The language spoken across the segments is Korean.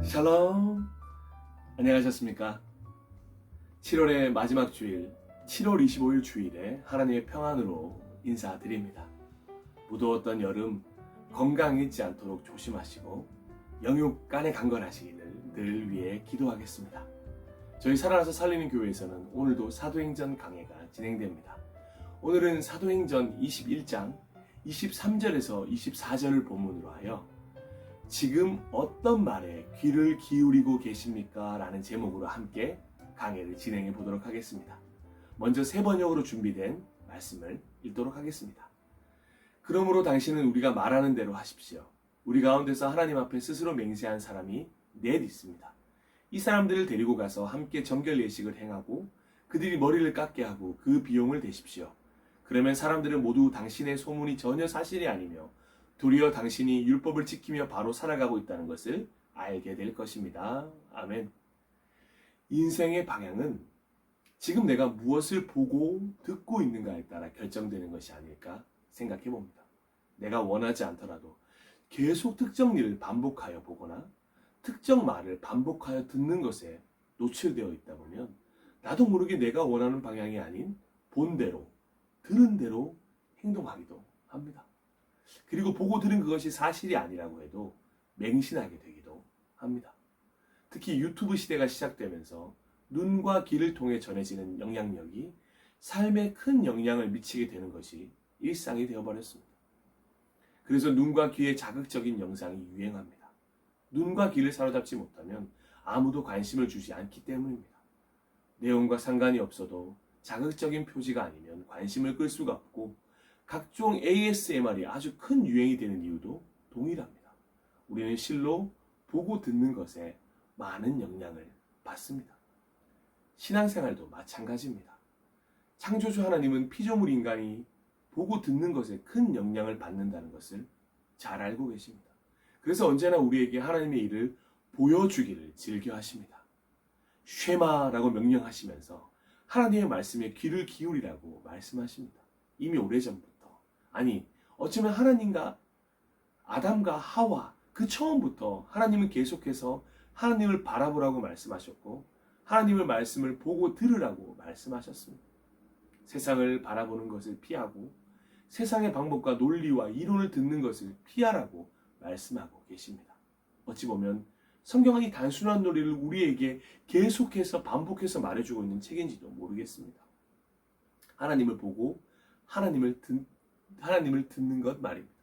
샬롬, 안녕하셨습니까? 7월의 마지막 주일, 7월 25일 주일에 하나님의 평안으로 인사드립니다. 무더웠던 여름 건강 잊지 않도록 조심하시고 영육간에 강건하시기를 늘 위해 기도하겠습니다. 저희 살아나서 살리는 교회에서는 오늘도 사도행전 강해가 진행됩니다. 오늘은 사도행전 21장 23절에서 24절을 본문으로 하여 지금 어떤 말에 귀를 기울이고 계십니까? 라는 제목으로 함께 강해를 진행해 보도록 하겠습니다. 먼저 세 번역으로 준비된 말씀을 읽도록 하겠습니다. 그러므로 당신은 우리가 말하는 대로 하십시오. 우리 가운데서 하나님 앞에 스스로 맹세한 사람이 넷 있습니다. 이 사람들을 데리고 가서 함께 정결 예식을 행하고 그들이 머리를 깎게 하고 그 비용을 대십시오. 그러면 사람들은 모두 당신의 소문이 전혀 사실이 아니며 도리어 당신이 율법을 지키며 바로 살아가고 있다는 것을 알게 될 것입니다. 아멘. 인생의 방향은 지금 내가 무엇을 보고 듣고 있는가에 따라 결정되는 것이 아닐까 생각해 봅니다. 내가 원하지 않더라도 계속 특정 일을 반복하여 보거나 특정 말을 반복하여 듣는 것에 노출되어 있다 보면 나도 모르게 내가 원하는 방향이 아닌 본대로, 들은 대로 행동하기도 합니다. 그리고 보고 들은 그것이 사실이 아니라고 해도 맹신하게 되기도 합니다. 특히 유튜브 시대가 시작되면서 눈과 귀를 통해 전해지는 영향력이 삶에 큰 영향을 미치게 되는 것이 일상이 되어버렸습니다. 그래서 눈과 귀의 자극적인 영상이 유행합니다. 눈과 귀를 사로잡지 못하면 아무도 관심을 주지 않기 때문입니다. 내용과 상관이 없어도 자극적인 표지가 아니면 관심을 끌 수가 없고 각종 ASMR이 아주 큰 유행이 되는 이유도 동일합니다. 우리는 실로 보고 듣는 것에 많은 영향을 받습니다. 신앙생활도 마찬가지입니다. 창조주 하나님은 피조물 인간이 보고 듣는 것에 큰 영향을 받는다는 것을 잘 알고 계십니다. 그래서 언제나 우리에게 하나님의 일을 보여주기를 즐겨하십니다. 쉐마라고 명령하시면서 하나님의 말씀에 귀를 기울이라고 말씀하십니다. 이미 오래전부터. 아니, 어쩌면 하나님과 아담과 하와 그 처음부터 하나님은 계속해서 하나님을 바라보라고 말씀하셨고 하나님의 말씀을 보고 들으라고 말씀하셨습니다. 세상을 바라보는 것을 피하고 세상의 방법과 논리와 이론을 듣는 것을 피하라고 말씀하고 계십니다. 어찌 보면 성경은 이 단순한 논리를 우리에게 계속해서 반복해서 말해주고 있는 책인지도 모르겠습니다. 하나님을 보고 하나님을 듣는 것 말입니다.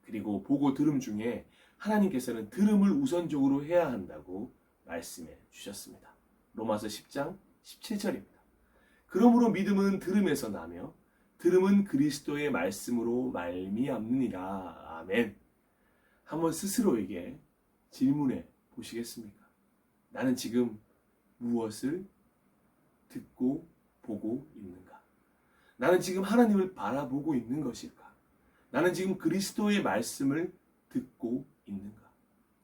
그리고 보고 들음 중에 하나님께서는 들음을 우선적으로 해야 한다고 말씀해 주셨습니다. 로마서 10장 17절입니다. 그러므로 믿음은 들음에서 나며 들음은 그리스도의 말씀으로 말미암느니라. 아멘. 한번 스스로에게 질문해 보시겠습니까? 나는 지금 무엇을 듣고 보고 있는가? 나는 지금 하나님을 바라보고 있는 것일까? 나는 지금 그리스도의 말씀을 듣고 있는가?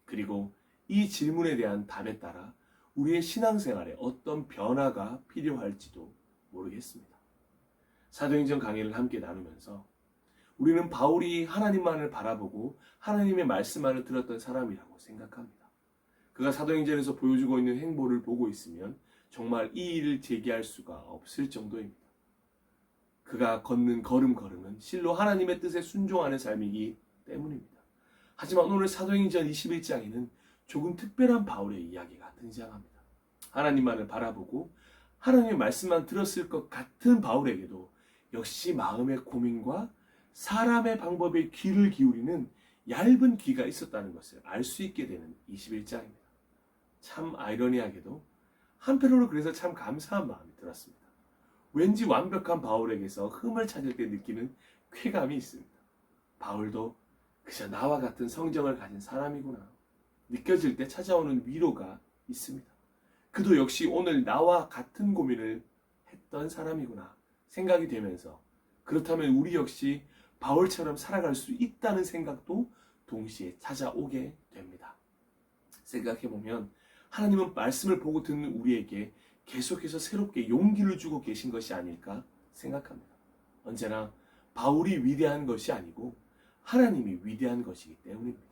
그리고 이 질문에 대한 답에 따라 우리의 신앙생활에 어떤 변화가 필요할지도 모르겠습니다. 사도행전 강의를 함께 나누면서 우리는 바울이 하나님만을 바라보고 하나님의 말씀만을 들었던 사람이라고 생각합니다. 그가 사도행전에서 보여주고 있는 행보를 보고 있으면 정말 이 일을 제기할 수가 없을 정도입니다. 그가 걷는 걸음걸음은 실로 하나님의 뜻에 순종하는 삶이기 때문입니다. 하지만 오늘 사도행전 21장에는 조금 특별한 바울의 이야기가 등장합니다. 하나님만을 바라보고 하나님의 말씀만 들었을 것 같은 바울에게도 역시 마음의 고민과 사람의 방법에 귀를 기울이는 얇은 귀가 있었다는 것을 알 수 있게 되는 21장입니다. 참 아이러니하게도 한편으로 그래서 참 감사한 마음이 들었습니다. 왠지 완벽한 바울에게서 흠을 찾을 때 느끼는 쾌감이 있습니다. 바울도 그저 나와 같은 성정을 가진 사람이구나. 느껴질 때 찾아오는 위로가 있습니다. 그도 역시 오늘 나와 같은 고민을 했던 사람이구나 생각이 되면서 그렇다면 우리 역시 바울처럼 살아갈 수 있다는 생각도 동시에 찾아오게 됩니다. 생각해보면 하나님은 말씀을 보고 듣는 우리에게 계속해서 새롭게 용기를 주고 계신 것이 아닐까 생각합니다. 언제나 바울이 위대한 것이 아니고 하나님이 위대한 것이기 때문입니다.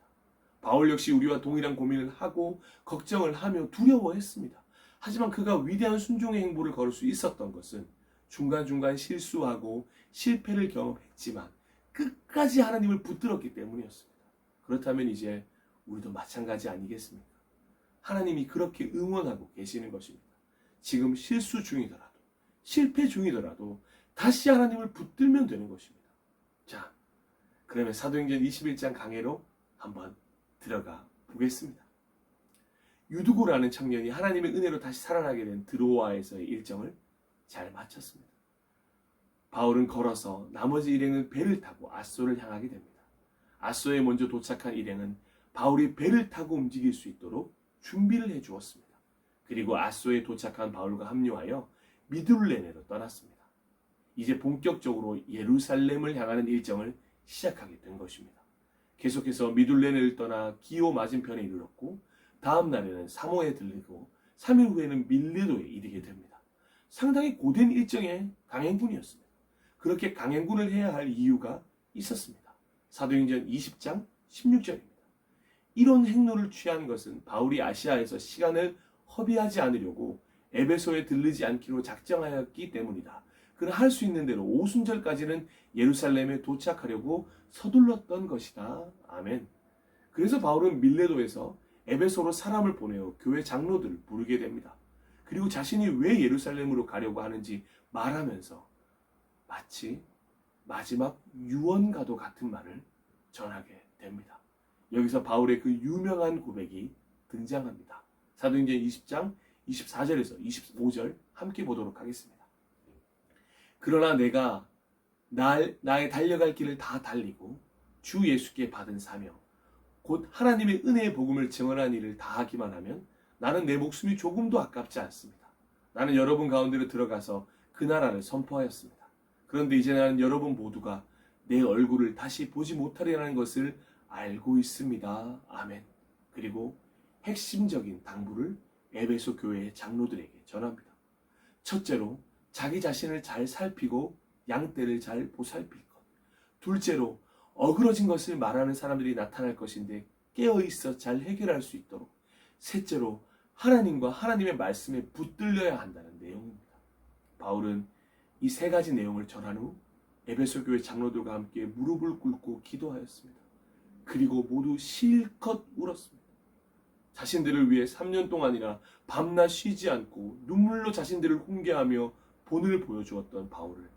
바울 역시 우리와 동일한 고민을 하고 걱정을 하며 두려워했습니다. 하지만 그가 위대한 순종의 행보를 걸을 수 있었던 것은 중간중간 실수하고 실패를 경험했지만 끝까지 하나님을 붙들었기 때문이었습니다. 그렇다면 이제 우리도 마찬가지 아니겠습니까? 하나님이 그렇게 응원하고 계시는 것입니다. 지금 실수 중이더라도 실패 중이더라도 다시 하나님을 붙들면 되는 것입니다. 자, 그러면 사도행전 21장 강해로 한번 들어가 보겠습니다. 유두고라는 청년이 하나님의 은혜로 다시 살아나게 된 드로아에서의 일정을 잘 마쳤습니다. 바울은 걸어서 나머지 일행은 배를 타고 아소를 향하게 됩니다. 아소에 먼저 도착한 일행은 바울이 배를 타고 움직일 수 있도록 준비를 해 주었습니다. 그리고 아소에 도착한 바울과 합류하여 미둘레네로 떠났습니다. 이제 본격적으로 예루살렘을 향하는 일정을 시작하게 된 것입니다. 계속해서 미둘레네를 떠나 기오 맞은편에 이르렀고 다음 날에는 사모에 들리고 3일 후에는 밀레도에 이르게 됩니다. 상당히 고된 일정의 강행군이었습니다. 그렇게 강행군을 해야 할 이유가 있었습니다. 사도행전 20장 16절입니다. 이런 행로를 취한 것은 바울이 아시아에서 시간을 허비하지 않으려고 에베소에 들르지 않기로 작정하였기 때문이다. 그는 할 수 있는 대로 오순절까지는 예루살렘에 도착하려고 서둘렀던 것이다. 아멘. 그래서 바울은 밀레도에서 에베소로 사람을 보내어 교회 장로들을 부르게 됩니다. 그리고 자신이 왜 예루살렘으로 가려고 하는지 말하면서 마치 마지막 유언과도 같은 말을 전하게 됩니다. 여기서 바울의 그 유명한 고백이 등장합니다. 사도행전 20장 24절에서 25절 함께 보도록 하겠습니다. 그러나 내가 나의 달려갈 길을 다 달리고 주 예수께 받은 사명 곧 하나님의 은혜의 복음을 증언한 일을 다 하기만 하면 나는 내 목숨이 조금도 아깝지 않습니다. 나는 여러분 가운데로 들어가서 그 나라를 선포하였습니다. 그런데 이제 나는 여러분 모두가 내 얼굴을 다시 보지 못하리라는 것을 알고 있습니다. 아멘. 그리고 핵심적인 당부를 에베소 교회의 장로들에게 전합니다. 첫째로 자기 자신을 잘 살피고 양떼를 잘 보살필 것. 둘째로 어그러진 것을 말하는 사람들이 나타날 것인데 깨어있어 잘 해결할 수 있도록. 셋째로 하나님과 하나님의 말씀에 붙들려야 한다는 내용입니다. 바울은 이 세 가지 내용을 전한 후 에베소 교회 장로들과 함께 무릎을 꿇고 기도하였습니다. 그리고 모두 실컷 울었습니다. 자신들을 위해 3년 동안이나 밤낮 쉬지 않고 눈물로 자신들을 훈계하며 본을 보여주었던 바울을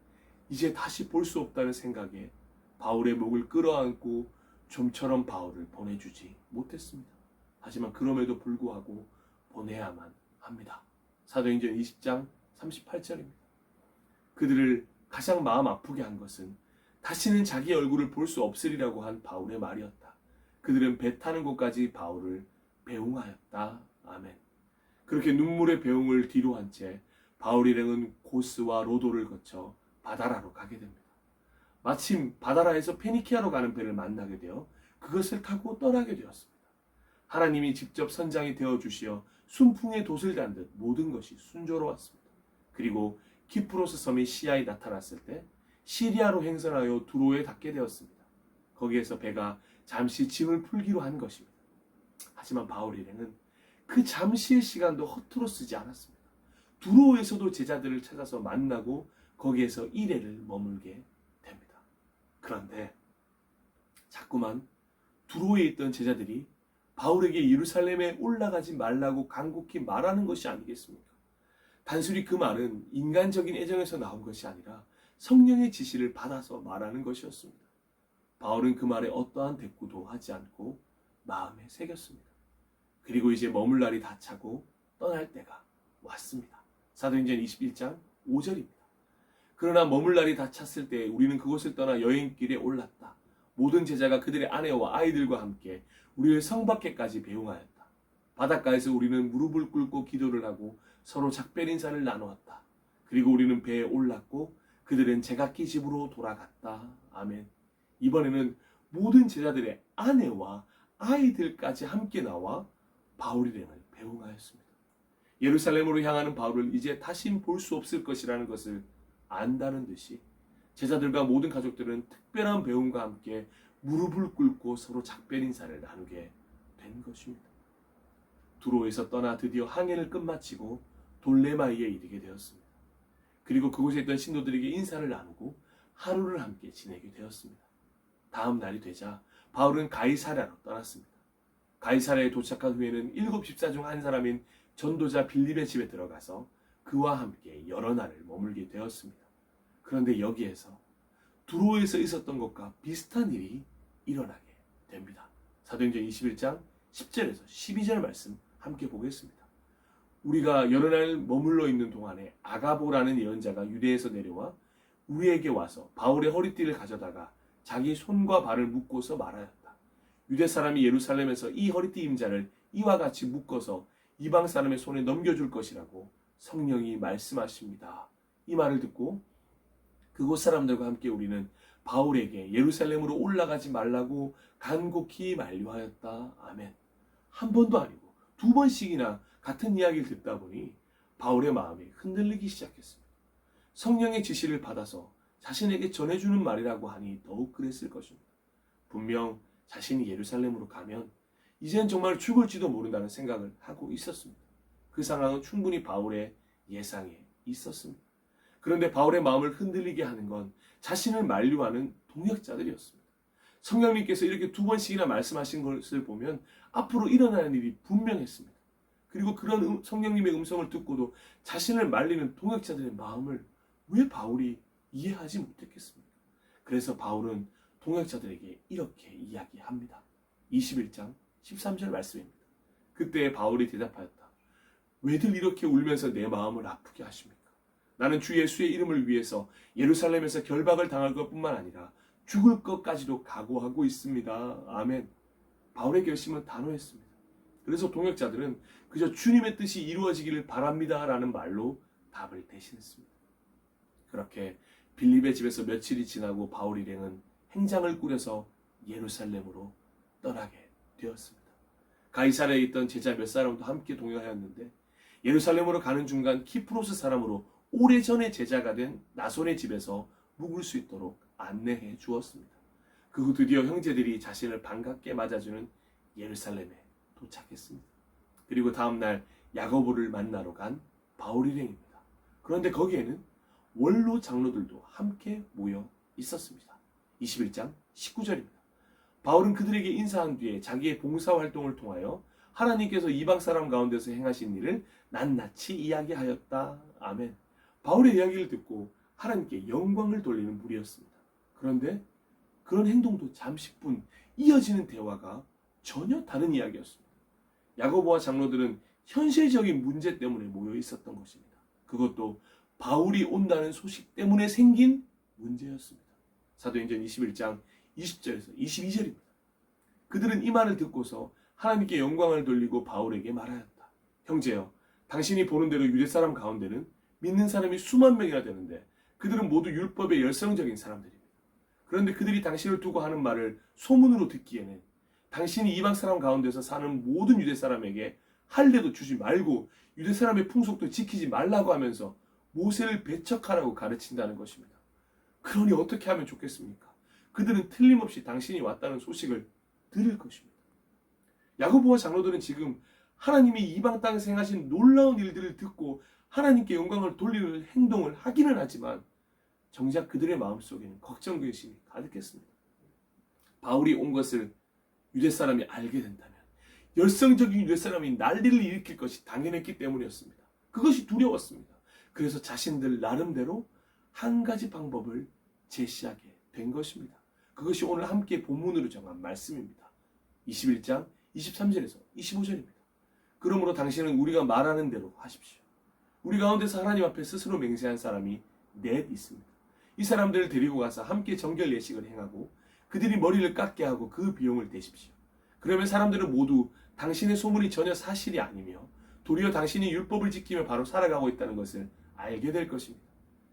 이제 다시 볼 수 없다는 생각에 바울의 목을 끌어안고 좀처럼 바울을 보내주지 못했습니다. 하지만 그럼에도 불구하고 보내야만 합니다. 사도행전 20장 38절입니다. 그들을 가장 마음 아프게 한 것은 다시는 자기 얼굴을 볼 수 없으리라고 한 바울의 말이었다. 그들은 배 타는 곳까지 바울을 배웅하였다. 아멘. 그렇게 눈물의 배웅을 뒤로 한 채 바울 일행은 고스와 로도를 거쳐 바다라로 가게 됩니다. 마침 바다라에서 페니키아로 가는 배를 만나게 되어 그것을 타고 떠나게 되었습니다. 하나님이 직접 선장이 되어주시어 순풍에 돛을 단 듯 모든 것이 순조로웠습니다. 그리고 키프로스 섬이 시야에 나타났을 때 시리아로 행선하여 두로에 닿게 되었습니다. 거기에서 배가 잠시 짐을 풀기로 한 것입니다. 하지만 바울 일행은 그 잠시의 시간도 허투루 쓰지 않았습니다. 두로에서도 제자들을 찾아서 만나고 거기에서 1회를 머물게 됩니다. 그런데 자꾸만 두로에 있던 제자들이 바울에게 예루살렘에 올라가지 말라고 간곡히 말하는 것이 아니겠습니까? 단순히 그 말은 인간적인 애정에서 나온 것이 아니라 성령의 지시를 받아서 말하는 것이었습니다. 바울은 그 말에 어떠한 대꾸도 하지 않고 마음에 새겼습니다. 그리고 이제 머물 날이 다 차고 떠날 때가 왔습니다. 사도행전 21장 5절입니다. 그러나 머물 날이 다 찼을 때 우리는 그곳을 떠나 여행길에 올랐다. 모든 제자가 그들의 아내와 아이들과 함께 우리를 성 밖에까지 배웅하였다. 바닷가에서 우리는 무릎을 꿇고 기도를 하고 서로 작별 인사를 나누었다. 그리고 우리는 배에 올랐고 그들은 제각기 집으로 돌아갔다. 아멘. 이번에는 모든 제자들의 아내와 아이들까지 함께 나와 바울 일행을 배웅하였습니다. 예루살렘으로 향하는 바울을 이제 다신 볼 수 없을 것이라는 것을 안다는 듯이 제자들과 모든 가족들은 특별한 배움과 함께 무릎을 꿇고 서로 작별 인사를 나누게 된 것입니다. 두로에서 떠나 드디어 항해를 끝마치고 돌레마이에 이르게 되었습니다. 그리고 그곳에 있던 신도들에게 인사를 나누고 하루를 함께 지내게 되었습니다. 다음 날이 되자 바울은 가이사랴로 떠났습니다. 가이사랴에 도착한 후에는 7 집사 중 한 사람인 전도자 빌립의 집에 들어가서 그와 함께 여러 날을 머물게 되었습니다. 그런데 여기에서 두로에서 있었던 것과 비슷한 일이 일어나게 됩니다. 사도행전 21장 10절에서 12절 말씀 함께 보겠습니다. 우리가 여러 날 머물러 있는 동안에 아가보라는 예언자가 유대에서 내려와 우리에게 와서 바울의 허리띠를 가져다가 자기 손과 발을 묶고서 말하였다. 유대 사람이 예루살렘에서 이 허리띠 임자를 이와 같이 묶어서 이방 사람의 손에 넘겨줄 것이라고 성령이 말씀하십니다. 이 말을 듣고 그곳 사람들과 함께 우리는 바울에게 예루살렘으로 올라가지 말라고 간곡히 만류하였다. 아멘. 한 번도 아니고 2번씩이나 같은 이야기를 듣다 보니 바울의 마음이 흔들리기 시작했습니다. 성령의 지시를 받아서 자신에게 전해주는 말이라고 하니 더욱 그랬을 것입니다. 분명 자신이 예루살렘으로 가면 이젠 정말 죽을지도 모른다는 생각을 하고 있었습니다. 그 상황은 충분히 바울의 예상에 있었습니다. 그런데 바울의 마음을 흔들리게 하는 건 자신을 만류하는 동역자들이었습니다. 성령님께서 이렇게 2번씩이나 말씀하신 것을 보면 앞으로 일어나는 일이 분명했습니다. 그리고 그런 성령님의 음성을 듣고도 자신을 말리는 동역자들의 마음을 왜 바울이 이해하지 못했겠습니까? 그래서 바울은 동역자들에게 이렇게 이야기합니다. 21장 13절 말씀입니다. 그때 바울이 대답하였다. 왜들 이렇게 울면서 내 마음을 아프게 하십니까? 나는 주 예수의 이름을 위해서 예루살렘에서 결박을 당할 것뿐만 아니라 죽을 것까지도 각오하고 있습니다. 아멘. 바울의 결심은 단호했습니다. 그래서 동역자들은 그저 주님의 뜻이 이루어지기를 바랍니다 라는 말로 답을 대신했습니다. 그렇게 빌립의 집에서 며칠이 지나고 바울 일행은 행장을 꾸려서 예루살렘으로 떠나게 되었습니다. 가이사랴에 있던 제자 몇 사람도 함께 동행하였는데 예루살렘으로 가는 중간 키프로스 사람으로 오래전에 제자가 된 나손의 집에서 묵을 수 있도록 안내해 주었습니다. 그 후 드디어 형제들이 자신을 반갑게 맞아주는 예루살렘에 도착했습니다. 그리고 다음날 야고보를 만나러 간 바울 일행입니다. 그런데 거기에는 원로 장로들도 함께 모여 있었습니다. 21장 19절입니다. 바울은 그들에게 인사한 뒤에 자기의 봉사활동을 통하여 하나님께서 이방 사람 가운데서 행하신 일을 낱낱이 이야기하였다. 아멘. 바울의 이야기를 듣고 하나님께 영광을 돌리는 무리였습니다. 그런데 그런 행동도 잠시뿐 이어지는 대화가 전혀 다른 이야기였습니다. 야고보와 장로들은 현실적인 문제 때문에 모여 있었던 것입니다. 그것도 바울이 온다는 소식 때문에 생긴 문제였습니다. 사도행전 21장 20절에서 22절입니다. 그들은 이 말을 듣고서 하나님께 영광을 돌리고 바울에게 말하였다. 형제여, 당신이 보는 대로 유대 사람 가운데는 믿는 사람이 수만 명이나 되는데 그들은 모두 율법의 열성적인 사람들입니다. 그런데 그들이 당신을 두고 하는 말을 소문으로 듣기에는 당신이 이방 사람 가운데서 사는 모든 유대 사람에게 할례도 주지 말고 유대 사람의 풍속도 지키지 말라고 하면서 모세를 배척하라고 가르친다는 것입니다. 그러니 어떻게 하면 좋겠습니까? 그들은 틀림없이 당신이 왔다는 소식을 들을 것입니다. 야고보와 장로들은 지금 하나님이 이방 땅에서 행하신 놀라운 일들을 듣고 하나님께 영광을 돌리는 행동을 하기는 하지만 정작 그들의 마음속에는 걱정 근심이 가득했습니다. 바울이 온 것을 유대 사람이 알게 된다면 열성적인 유대 사람이 난리를 일으킬 것이 당연했기 때문이었습니다. 그것이 두려웠습니다. 그래서 자신들 나름대로 한 가지 방법을 제시하게 된 것입니다. 그것이 오늘 함께 본문으로 정한 말씀입니다. 21장 23절에서 25절입니다. 그러므로 당신은 우리가 말하는 대로 하십시오. 우리 가운데서 하나님 앞에 스스로 맹세한 사람이 넷 있습니다. 이 사람들을 데리고 가서 함께 정결 예식을 행하고 그들이 머리를 깎게 하고 그 비용을 대십시오. 그러면 사람들은 모두 당신의 소문이 전혀 사실이 아니며 도리어 당신이 율법을 지키며 바로 살아가고 있다는 것을 알게 될 것입니다.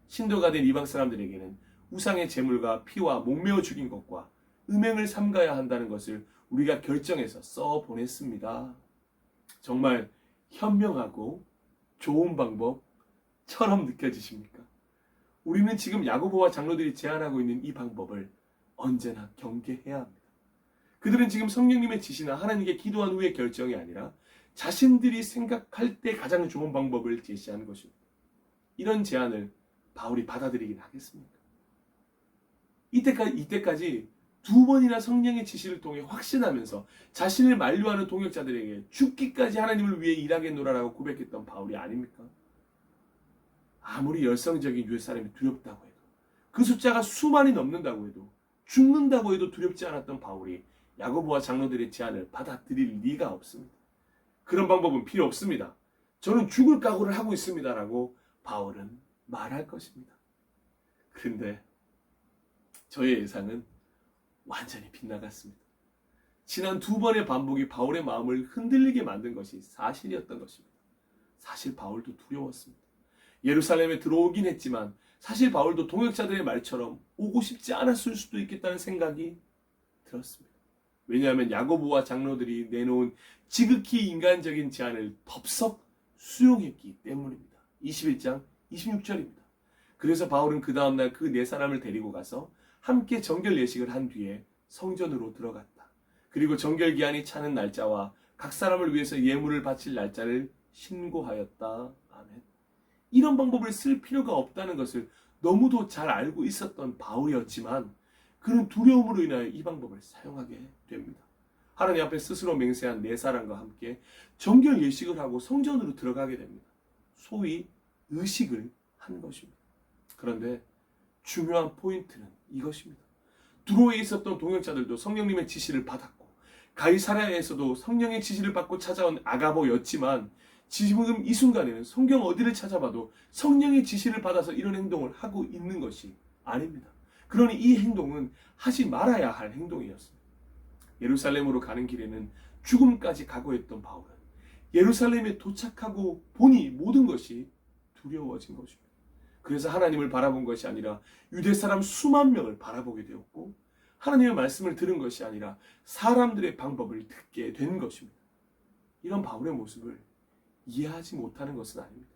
신도가 된 이방 사람들에게는 우상의 제물과 피와 목매어 죽인 것과 음행을 삼가야 한다는 것을 우리가 결정해서 써 보냈습니다. 정말 현명하고 좋은 방법처럼 느껴지십니까? 우리는 지금 야고보와 장로들이 제안하고 있는 이 방법을 언제나 경계해야 합니다. 그들은 지금 성령님의 지시나 하나님께 기도한 후의 결정이 아니라 자신들이 생각할 때 가장 좋은 방법을 제시하는 것입니다. 이런 제안을 바울이 받아들이긴 하겠습니까? 이때까지 두 번이나 성령의 지시를 통해 확신하면서 자신을 만류하는 동역자들에게 죽기까지 하나님을 위해 일하겠노라라고 고백했던 바울이 아닙니까? 아무리 열성적인 유대 사람이 두렵다고 해도, 그 숫자가 수만이 넘는다고 해도, 죽는다고 해도 두렵지 않았던 바울이 야고보와 장로들의 제안을 받아들일 리가 없습니다. 그런 방법은 필요 없습니다. 저는 죽을 각오를 하고 있습니다라고 바울은 말할 것입니다. 그런데 저의 예상은 완전히 빗나갔습니다. 지난 두 번의 반복이 바울의 마음을 흔들리게 만든 것이 사실이었던 것입니다. 사실 바울도 두려웠습니다. 예루살렘에 들어오긴 했지만 사실 바울도 동역자들의 말처럼 오고 싶지 않았을 수도 있겠다는 생각이 들었습니다. 왜냐하면 야고보와 장로들이 내놓은 지극히 인간적인 제안을 덥석 수용했기 때문입니다. 21장 26절입니다. 그래서 바울은 그 다음날 그 네 사람을 데리고 가서 함께 정결 예식을 한 뒤에 성전으로 들어갔다. 그리고 정결 기한이 차는 날짜와 각 사람을 위해서 예물을 바칠 날짜를 신고하였다. 아멘. 이런 방법을 쓸 필요가 없다는 것을 너무도 잘 알고 있었던 바울이었지만 그는 두려움으로 인하여 이 방법을 사용하게 됩니다. 하나님 앞에 스스로 맹세한 네 사람과 함께 정결 예식을 하고 성전으로 들어가게 됩니다. 소위 의식을 한 것입니다. 그런데 중요한 포인트는 이것입니다. 두로에 있었던 동역자들도 성령님의 지시를 받았고 가이사랴에서도 성령의 지시를 받고 찾아온 아가보였지만 지금 이 순간에는 성경 어디를 찾아봐도 성령의 지시를 받아서 이런 행동을 하고 있는 것이 아닙니다. 그러니 이 행동은 하지 말아야 할 행동이었습니다. 예루살렘으로 가는 길에는 죽음까지 각오했던 바울은 예루살렘에 도착하고 보니 모든 것이 두려워진 것입니다. 그래서 하나님을 바라본 것이 아니라 유대 사람 수만 명을 바라보게 되었고 하나님의 말씀을 들은 것이 아니라 사람들의 방법을 듣게 된 것입니다. 이런 바울의 모습을 이해하지 못하는 것은 아닙니다.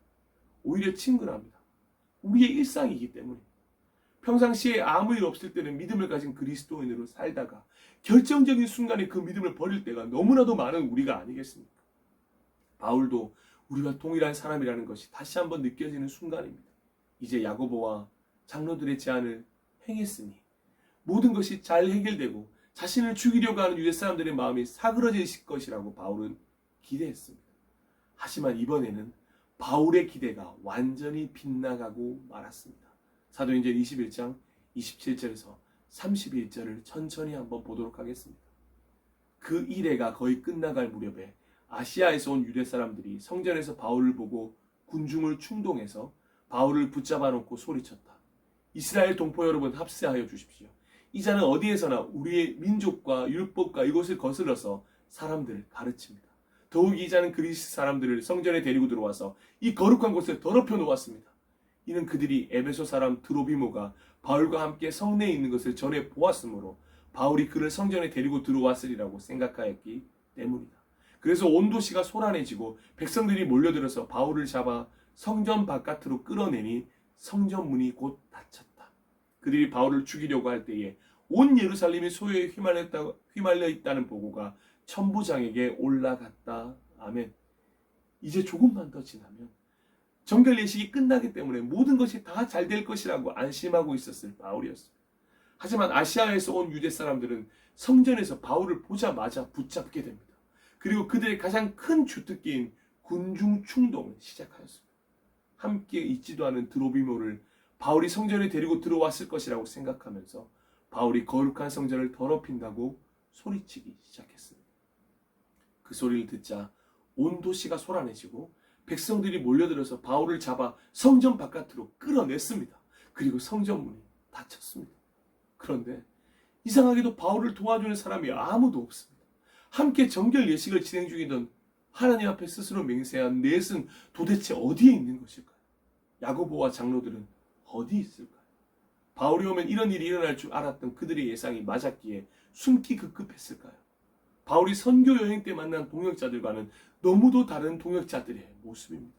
오히려 친근합니다. 우리의 일상이기 때문입니다. 평상시에 아무 일 없을 때는 믿음을 가진 그리스도인으로 살다가 결정적인 순간에 그 믿음을 버릴 때가 너무나도 많은 우리가 아니겠습니까? 바울도 우리와 동일한 사람이라는 것이 다시 한번 느껴지는 순간입니다. 이제 야고보와 장로들의 제안을 행했으니 모든 것이 잘 해결되고 자신을 죽이려고 하는 유대 사람들의 마음이 사그러질 것이라고 바울은 기대했습니다. 하지만 이번에는 바울의 기대가 완전히 빗나가고 말았습니다. 사도행전 21장 27절에서 31절을 천천히 한번 보도록 하겠습니다. 그 이래가 거의 끝나갈 무렵에 아시아에서 온 유대 사람들이 성전에서 바울을 보고 군중을 충동해서 바울을 붙잡아 놓고 소리쳤다. 이스라엘 동포 여러분 합세하여 주십시오. 이 자는 어디에서나 우리의 민족과 율법과 이것을 거슬러서 사람들을 가르칩니다. 더욱이 이 자는 그리스 사람들을 성전에 데리고 들어와서 이 거룩한 곳을 더럽혀 놓았습니다. 이는 그들이 에베소 사람 드로비모가 바울과 함께 성내에 있는 것을 전에 보았으므로 바울이 그를 성전에 데리고 들어왔으리라고 생각하였기 때문이다. 그래서 온 도시가 소란해지고 백성들이 몰려들어서 바울을 잡아 성전 바깥으로 끌어내니 성전 문이 곧 닫혔다. 그들이 바울을 죽이려고 할 때에 온 예루살렘이 소요에 휘말려 있다는 보고가 천부장에게 올라갔다. 아멘. 이제 조금만 더 지나면 정결 예식이 끝나기 때문에 모든 것이 다 잘 될 것이라고 안심하고 있었을 바울이었습니다. 하지만 아시아에서 온 유대 사람들은 성전에서 바울을 보자마자 붙잡게 됩니다. 그리고 그들의 가장 큰 주특기인 군중 충동을 시작하였습니다. 함께 있지도 않은 드로비모를 바울이 성전에 데리고 들어왔을 것이라고 생각하면서 바울이 거룩한 성전을 더럽힌다고 소리치기 시작했습니다. 그 소리를 듣자 온 도시가 소란해지고 백성들이 몰려들어서 바울을 잡아 성전 바깥으로 끌어냈습니다. 그리고 성전 문이 닫혔습니다. 그런데 이상하게도 바울을 도와주는 사람이 아무도 없습니다. 함께 정결 예식을 진행 중이던 하나님 앞에 스스로 맹세한 넷은 도대체 어디에 있는 것일까요? 야고보와 장로들은 어디 있을까요? 바울이 오면 이런 일이 일어날 줄 알았던 그들의 예상이 맞았기에 숨기 급급했을까요? 바울이 선교 여행 때 만난 동역자들과는 너무도 다른 동역자들의 모습입니다.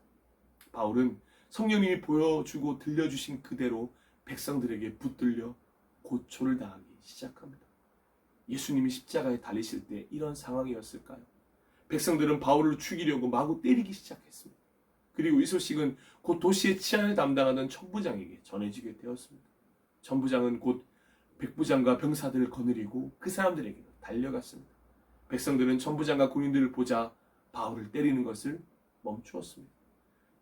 바울은 성령님이 보여주고 들려주신 그대로 백성들에게 붙들려 고초를 당하기 시작합니다. 예수님이 십자가에 달리실 때 이런 상황이었을까요? 백성들은 바울을 죽이려고 마구 때리기 시작했습니다. 그리고 이 소식은 곧 도시의 치안을 담당하던 천부장에게 전해지게 되었습니다. 천부장은 곧 백부장과 병사들을 거느리고 그 사람들에게 달려갔습니다. 백성들은 천부장과 군인들을 보자 바울을 때리는 것을 멈추었습니다.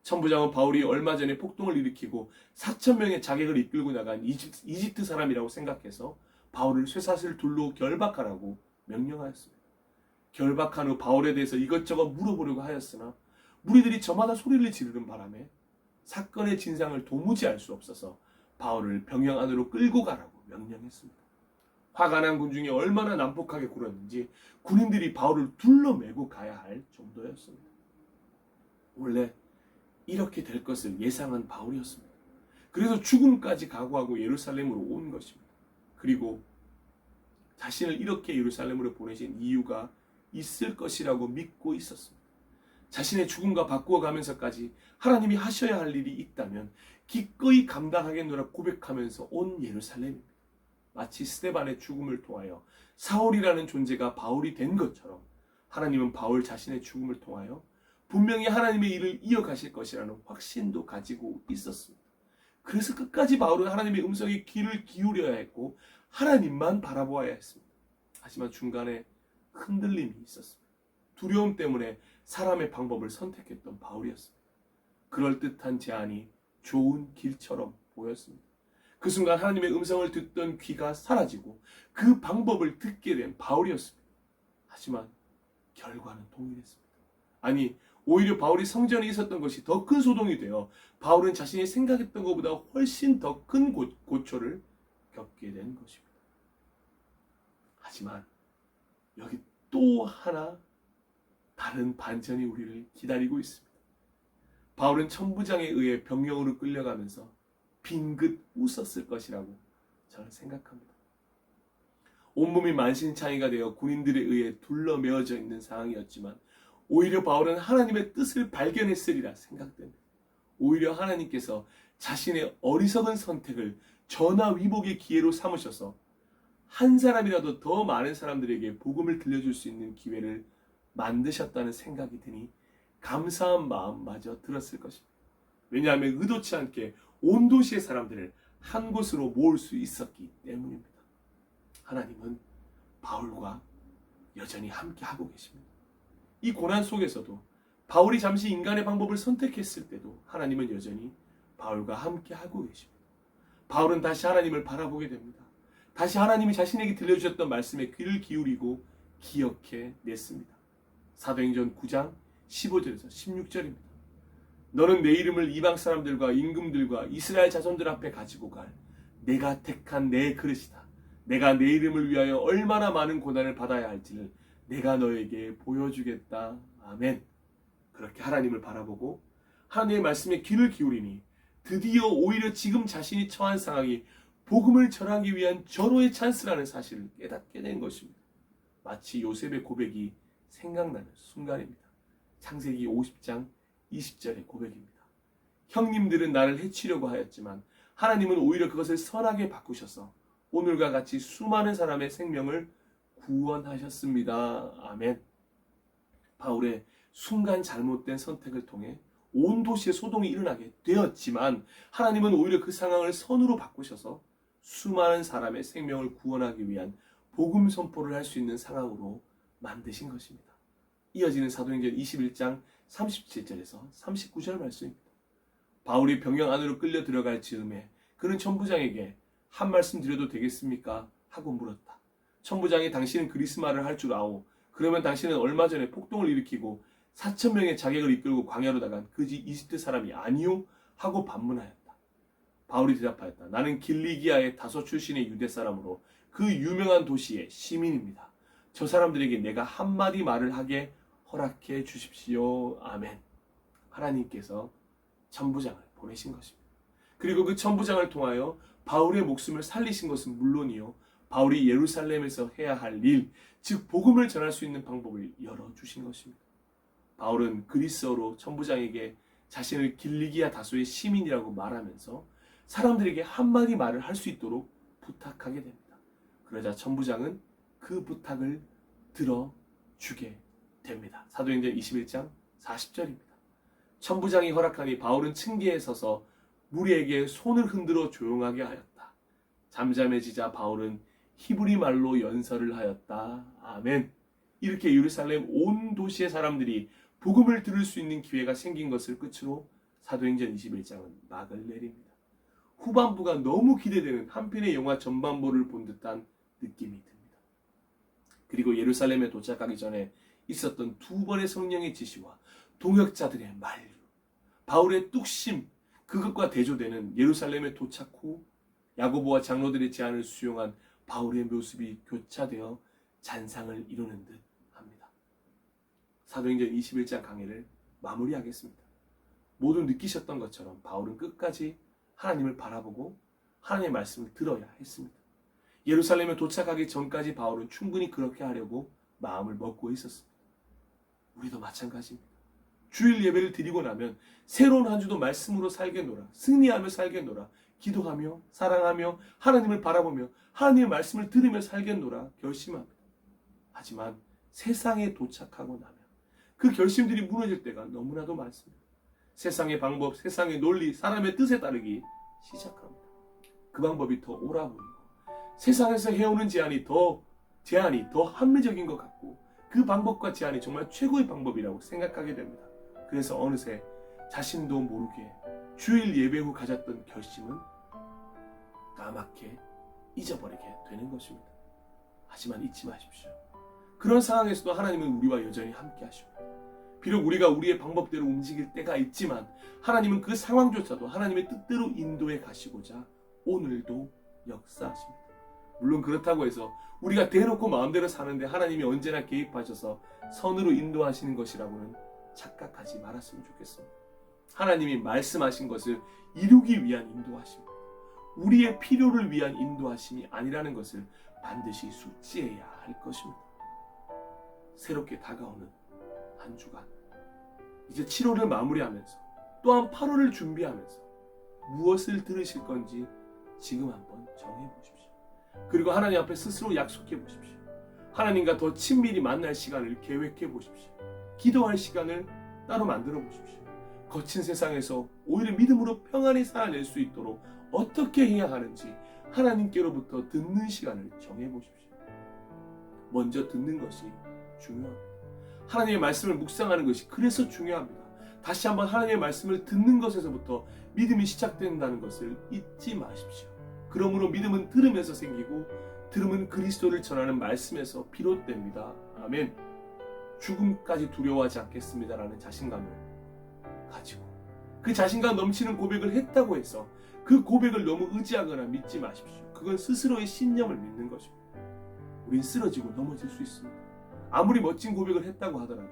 천부장은 바울이 얼마 전에 폭동을 일으키고 4,000명의 자객을 이끌고 나간 이집트 사람이라고 생각해서 바울을 쇠사슬 둘로 결박하라고 명령하였습니다. 결박한 후 바울에 대해서 이것저것 물어보려고 하였으나 무리들이 저마다 소리를 지르는 바람에 사건의 진상을 도무지 알 수 없어서 바울을 병영 안으로 끌고 가라고 명령했습니다. 화가 난 군중이 얼마나 난폭하게 굴었는지 군인들이 바울을 둘러매고 가야 할 정도였습니다. 원래 이렇게 될 것을 예상한 바울이었습니다. 그래서 죽음까지 각오하고 예루살렘으로 온 것입니다. 그리고 자신을 이렇게 예루살렘으로 보내신 이유가 있을 것이라고 믿고 있었습니다. 자신의 죽음과 바꾸어가면서까지 하나님이 하셔야 할 일이 있다면 기꺼이 감당하겠노라 고백하면서 온 예루살렘입니다. 마치 스데반의 죽음을 통하여 사울이라는 존재가 바울이 된 것처럼 하나님은 바울 자신의 죽음을 통하여 분명히 하나님의 일을 이어가실 것이라는 확신도 가지고 있었습니다. 그래서 끝까지 바울은 하나님의 음성에 귀를 기울여야 했고 하나님만 바라보아야 했습니다. 하지만 중간에 흔들림이 있었습니다. 두려움 때문에 사람의 방법을 선택했던 바울이었습니다. 그럴듯한 제안이 좋은 길처럼 보였습니다. 그 순간 하나님의 음성을 듣던 귀가 사라지고 그 방법을 듣게 된 바울이었습니다. 하지만 결과는 동일했습니다. 아니, 오히려 바울이 성전에 있었던 것이 더 큰 소동이 되어 바울은 자신이 생각했던 것보다 훨씬 더 큰 고초를 겪게 된 것입니다. 하지만 여기 또 하나 다른 반전이 우리를 기다리고 있습니다. 바울은 천부장에 의해 병영으로 끌려가면서 빙긋 웃었을 것이라고 저는 생각합니다. 온몸이 만신창이가 되어 군인들에 의해 둘러매어져 있는 상황이었지만 오히려 바울은 하나님의 뜻을 발견했으리라 생각됩니다. 오히려 하나님께서 자신의 어리석은 선택을 전화위복의 기회로 삼으셔서 한 사람이라도 더 많은 사람들에게 복음을 들려줄 수 있는 기회를 만드셨다는 생각이 드니 감사한 마음마저 들었을 것입니다. 왜냐하면 의도치 않게 온 도시의 사람들을 한 곳으로 모을 수 있었기 때문입니다. 하나님은 바울과 여전히 함께하고 계십니다. 이 고난 속에서도 바울이 잠시 인간의 방법을 선택했을 때도 하나님은 여전히 바울과 함께하고 계십니다. 바울은 다시 하나님을 바라보게 됩니다. 다시 하나님이 자신에게 들려주셨던 말씀에 귀를 기울이고 기억해 냈습니다. 사도행전 9장 15절에서 16절입니다. 너는 내 이름을 이방 사람들과 임금들과 이스라엘 자손들 앞에 가지고 갈 내가 택한 내 그릇이다. 내가 내 이름을 위하여 얼마나 많은 고난을 받아야 할지를 내가 너에게 보여주겠다. 아멘. 그렇게 하나님을 바라보고 하나님의 말씀에 귀를 기울이니 드디어 오히려 지금 자신이 처한 상황이 복음을 전하기 위한 절호의 찬스라는 사실을 깨닫게 된 것입니다. 마치 요셉의 고백이 생각나는 순간입니다. 창세기 50장 20절의 고백입니다. 형님들은 나를 해치려고 하였지만 하나님은 오히려 그것을 선하게 바꾸셔서 오늘과 같이 수많은 사람의 생명을 구원하셨습니다. 아멘. 바울의 순간 잘못된 선택을 통해 온 도시에 소동이 일어나게 되었지만 하나님은 오히려 그 상황을 선으로 바꾸셔서 수많은 사람의 생명을 구원하기 위한 복음 선포를 할 수 있는 상황으로 만드신 것입니다. 이어지는 사도행전 21장 37절에서 39절 말씀입니다. 바울이 병영 안으로 끌려 들어갈 즈음에 그는 천부장에게 한 말씀 드려도 되겠습니까? 하고 물었다. 천부장이 당신은 그리스말을 할 줄 아오. 그러면 당신은 얼마 전에 폭동을 일으키고 4,000명의 자객을 이끌고 광야로 나간 그 이집트 사람이 아니오? 하고 반문하였다. 바울이 대답하였다. 나는 길리기아의 다소 출신의 유대 사람으로 그 유명한 도시의 시민입니다. 저 사람들에게 내가 한마디 말을 하게 허락해 주십시오. 아멘. 하나님께서 천부장을 보내신 것입니다. 그리고 그 천부장을 통하여 바울의 목숨을 살리신 것은 물론이요, 바울이 예루살렘에서 해야 할 일, 즉 복음을 전할 수 있는 방법을 열어주신 것입니다. 바울은 그리스어로 천부장에게 자신을 길리기아 다소의 시민이라고 말하면서 사람들에게 한마디 말을 할 수 있도록 부탁하게 됩니다. 그러자 천부장은 그 부탁을 들어주게 됩니다. 사도행전 21장 40절입니다. 천부장이 허락하니 바울은 층계에 서서 무리에게 손을 흔들어 조용하게 하였다. 잠잠해지자 바울은 히브리 말로 연설을 하였다. 아멘. 이렇게 예루살렘 온 도시의 사람들이 복음을 들을 수 있는 기회가 생긴 것을 끝으로 사도행전 21장은 막을 내립니다. 후반부가 너무 기대되는 한편의 영화 전반부를 본 듯한 느낌이 듭니다. 그리고 예루살렘에 도착하기 전에 있었던 두 번의 성령의 지시와 동역자들의 만류, 바울의 뚝심, 그것과 대조되는 예루살렘에 도착 후 야고보와 장로들의 제안을 수용한 바울의 모습이 교차되어 잔상을 이루는 듯 합니다. 사도행전 21장 강의를 마무리하겠습니다. 모두 느끼셨던 것처럼 바울은 끝까지 하나님을 바라보고 하나님의 말씀을 들어야 했습니다. 예루살렘에 도착하기 전까지 바울은 충분히 그렇게 하려고 마음을 먹고 있었습니다. 우리도 마찬가지입니다. 주일 예배를 드리고 나면 새로운 한 주도 말씀으로 살겠노라, 승리하며 살겠노라, 기도하며 사랑하며 하나님을 바라보며 하나님의 말씀을 들으며 살겠노라 결심합니다. 하지만 세상에 도착하고 나면 그 결심들이 무너질 때가 너무나도 많습니다. 세상의 방법, 세상의 논리, 사람의 뜻에 따르기 시작합니다. 그 방법이 더 옳아 보이고 세상에서 해오는 제안이 더 합리적인 것 같고 그 방법과 제안이 정말 최고의 방법이라고 생각하게 됩니다. 그래서 어느새 자신도 모르게 주일 예배 후 가졌던 결심은 까맣게 잊어버리게 되는 것입니다. 하지만 잊지 마십시오. 그런 상황에서도 하나님은 우리와 여전히 함께 하십니다. 비록 우리가 우리의 방법대로 움직일 때가 있지만 하나님은 그 상황조차도 하나님의 뜻대로 인도해 가시고자 오늘도 역사하십니다. 물론 그렇다고 해서 우리가 대놓고 마음대로 사는데 하나님이 언제나 개입하셔서 선으로 인도하시는 것이라고는 착각하지 말았으면 좋겠습니다. 하나님이 말씀하신 것을 이루기 위한 인도하심입니다. 우리의 필요를 위한 인도하심이 아니라는 것을 반드시 숙지해야 할 것입니다. 새롭게 다가오는 한 주간, 이제 7월을 마무리하면서 또한 8월을 준비하면서 무엇을 들으실 건지 지금 한번 정해보십시오. 그리고 하나님 앞에 스스로 약속해 보십시오. 하나님과 더 친밀히 만날 시간을 계획해 보십시오. 기도할 시간을 따로 만들어 보십시오. 거친 세상에서 오히려 믿음으로 평안히 살아낼 수 있도록 어떻게 해야 하는지 하나님께로부터 듣는 시간을 정해 보십시오. 먼저 듣는 것이 중요합니다. 하나님의 말씀을 묵상하는 것이 그래서 중요합니다. 다시 한번 하나님의 말씀을 듣는 것에서부터 믿음이 시작된다는 것을 잊지 마십시오. 그러므로 믿음은 들으면서 생기고 들음은 그리스도를 전하는 말씀에서 비롯됩니다. 아멘. 죽음까지 두려워하지 않겠습니다라는 자신감을 가지고 그 자신감 넘치는 고백을 했다고 해서 그 고백을 너무 의지하거나 믿지 마십시오. 그건 스스로의 신념을 믿는 것입니다. 우린 쓰러지고 넘어질 수 있습니다. 아무리 멋진 고백을 했다고 하더라도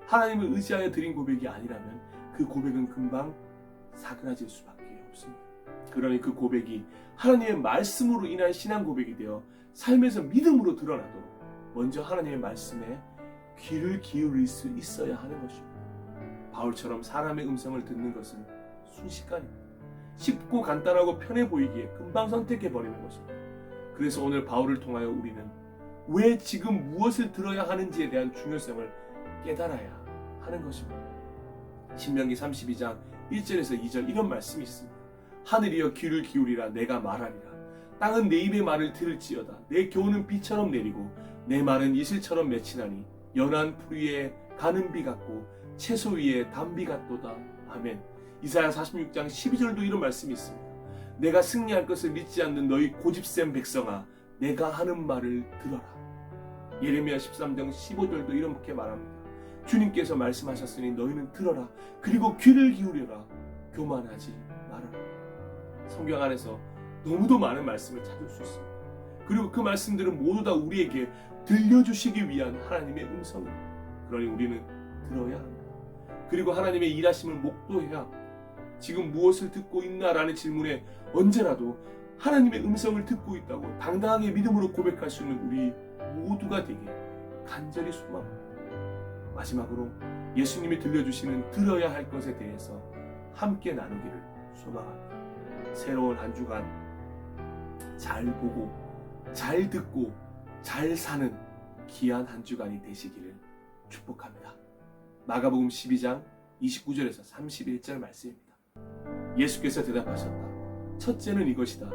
하나님을 의지하여 드린 고백이 아니라면 그 고백은 금방 사그라질 수밖에 없습니다. 그러니 그 고백이 하나님의 말씀으로 인한 신앙 고백이 되어 삶에서 믿음으로 드러나도록 먼저 하나님의 말씀에 귀를 기울일 수 있어야 하는 것입니다. 바울처럼 사람의 음성을 듣는 것은 순식간입니다. 쉽고 간단하고 편해 보이기에 금방 선택해버리는 것입니다. 그래서 오늘 바울을 통하여 우리는 왜 지금 무엇을 들어야 하는지에 대한 중요성을 깨달아야 하는 것입니다. 신명기 32장 1절에서 2절 이런 말씀이 있습니다. 하늘이여 귀를 기울이라 내가 말하리라. 땅은 내 입의 말을 들을지어다. 내 교훈은 비처럼 내리고 내 말은 이슬처럼 맺히나니 연한 풀 위에 가는 비 같고 채소 위에 단비 같도다. 아멘. 이사야 46장 12절도 이런 말씀이 있습니다. 내가 승리할 것을 믿지 않는 너희 고집센 백성아 내가 하는 말을 들어라. 예레미야 13장 15절도 이렇게 말합니다. 주님께서 말씀하셨으니 너희는 들어라. 그리고 귀를 기울여라. 교만하지 말아라. 성경 안에서 너무도 많은 말씀을 찾을 수 있습니다. 그리고 그 말씀들은 모두 다 우리에게 들려주시기 위한 하나님의 음성입니다. 그러니 우리는 들어야 합니다. 그리고 하나님의 일하심을 목도해야 합니다. 지금 무엇을 듣고 있나라는 질문에 언제라도 하나님의 음성을 듣고 있다고 당당하게 믿음으로 고백할 수 있는 우리 모두가 되길 간절히 소망합니다. 마지막으로 예수님이 들려주시는 들어야 할 것에 대해서 함께 나누기를 소망합니다. 새로운 한 주간 잘 보고 잘 듣고 잘 사는 귀한 한 주간이 되시기를 축복합니다. 마가복음 12장 29절에서 31절 말씀입니다. 예수께서 대답하셨다. 첫째는 이것이다.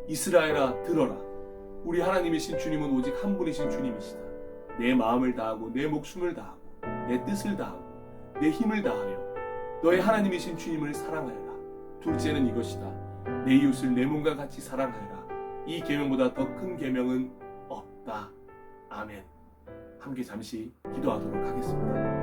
이스라엘아 들어라. 우리 하나님이신 주님은 오직 한 분이신 주님이시다. 내 마음을 다하고 내 목숨을 다하고 내 뜻을 다하고 내 힘을 다하여 너의 하나님이신 주님을 사랑하여라. 둘째는 이것이다. 내 이웃을 내 몸과 같이 사랑하여라. 이 계명보다 더 큰 계명은 없다. 아멘. 함께 잠시 기도하도록 하겠습니다.